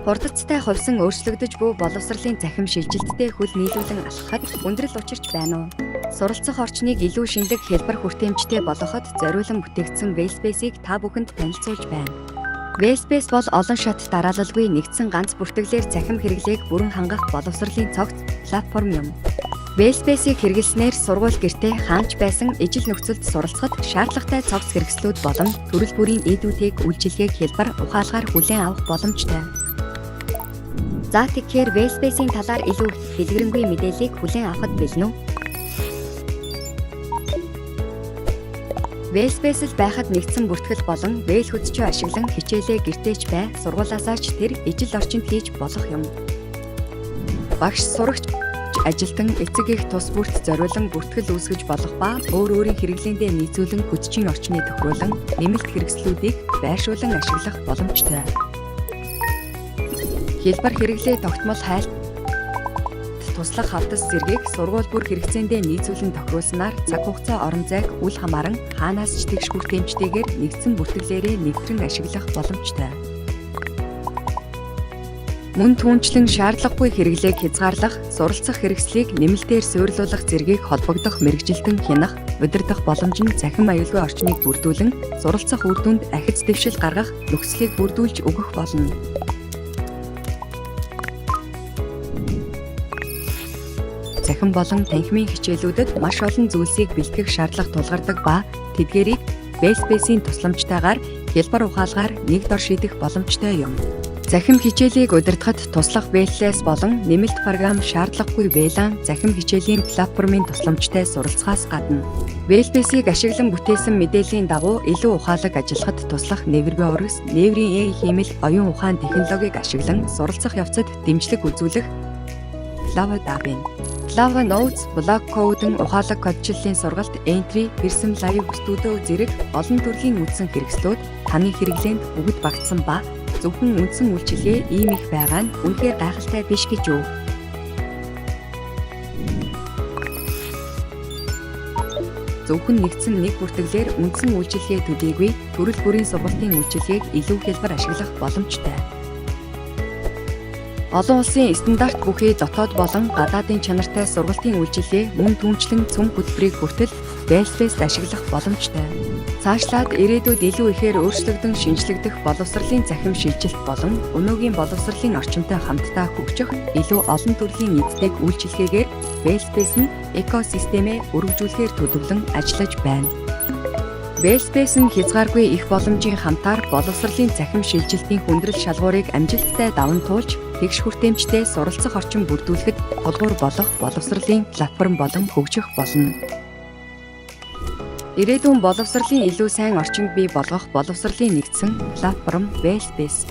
Хурдцтай хувьсан өөрчлөгдөж буй боловсролын захим шилжилттэй хөл нийлүүлэн алхахад хүндрэл учирч байна уу? Суралцах орчныг илүү шинэлэг хэлбэр хүртээмжтэй болгоход зориулан бүтээгдсэн Wellspace-ийг та бүхэнд танилцуулж байна. Wellspace бол олон шат дараалалгүй нэгдсэн ганц бүртгэлээр захим хэрэглээг бүрэн хангах боловсролын цогц платформ юм. Wellspace-ийг хэрэглэснээр сургууль гэртээ хаанч байсан ижил нөхцөлд суралцахад шаардлагатай цогц хэрэгслүүд болон төрөл бүрийн эдүүтэйг үйлчилгээг хэлбэр ухаалгаар хүлээн авах боломжтой. За тэгэхээр Wellspace-ийн талаар илүү дэлгэрэнгүй мэдээллийг хүлээн авахд бэлэн үү? Wellspace-л байхад нэгдсэн бүртгэл болон Well хөтчөө ашиглан хичээлээ гэртээч бай, сургуулиасаа ч тэр ижил орчинд хийж болох юм. Багш, сурагч, ажилтан эцэг их тус бүрт зориулан бүртгэл үүсгэж болох ба өөрийн хэрэглээндээ нийцүүлэн хөтчийн орчныг тохируулан нэмэлт хэрэгслүүдийг байршуулан ашиглах боломжтой. Хэлбэр хэрэглээ тогтмол хайлт туслах хавдас зэргийг сургууль бүр хэрэгцээндээ нийцүүлэн тохируулснаар цаг хугацаа орон зайг үл хамааран хаанаас ч тэгш хүртээмжтэйгээр нэгдсэн бүртгэлээрээ нэвтрэн ашиглах боломжтой. Мөн түүнчлэн шаардлагагүй хэрэглээг хязгаарлах, суралцах хэрэгслийг нэмэлтээр суйрлуулах зэргийг холбогдох мэргэжилтэн хянах, удирдах боломж нь захим аюулгүй орчныг бүрдүүлэн суралцах үр дүнд ахиц дэвшил гаргах нөхцөлийг бүрдүүлж өгөх болно. Захим болон танхимын хичээлүүдэд маш олон зүйлсийг бэлтгэх шаардлага тулгардаг ба тэдгээрийг Wellspace-ийн тусламжтайгаар хэлбэр ухаалгаар нэг дор шийдэх боломжтой юм. Захим хичээлийг удирдахад туслах Wellspace болон нэмэлт програм шаардлагагүй VLAN захим хичээлийн платформын тусламжтай суралцахаас гадна Wellspace-ийг ашиглан бүтээсэн мэдээллийн дагуу илүү ухаалаг ажиллахад туслах нейргийн урагс, нейрийн хиймэл оюун ухаан технологиг ашиглан суралцах явцад дэмжлэг үзүүлэх Cloud App-ийн Cloud Notes, блог кодын ухаалаг кодчлалын сургалт, Entry, Pearson Live студио зэрэг олон төрлийн үндсэн хэрэгслүүд таны хэрэглээнд бүгд багтсан ба зөвхөн үндсэн үйлчилгээ ийм их байгаа нь үнэхээр гайхалтай биш гэж үү? Зөвхөн нэгдсэн нэг бүртгэлээр үндсэн үйлчилгээ төдийгүй төрөл бүрийн сургалтын үйлчилгээг илүү хэлбэр ашиглах боломжтой. Олон улсын стандарт бүхий дотоод болон гадаадын чанартай сургалтын үйлчилгээ мөн түнчлэн цөм хөтөлбөрийг хүртэл Wellspace-д ашиглах боломжтой. Цаашлаад ирээдүйд илүү ихээр өөрчлөгдөн шинжлэгдэх боловсролын захим шилжилт болон өнөөгийн боловсролын орчинтой хамтдаа хөгжих илүү олон төрлийн эздэг үйлчилгээгээр Wellspace нь экосистемээ өргөжүүлэхээр төлөвлөн ажиллаж байна. Wellspace нь хязгааргүй их боломжийн хамтаар боловсролын захим шилжилтийн хүндрэл шалгуурыг амжилттай даван туулж тэгш хүртээмжтэй суралцах орчин бүрдүүлэхэд тулгуур болох боловсролын платформ болон хөгжих болно. Ирээдүйн боловсролын илүү сайн орчинд бий болгох боловсролын нэгдсэн платформ Wellspace.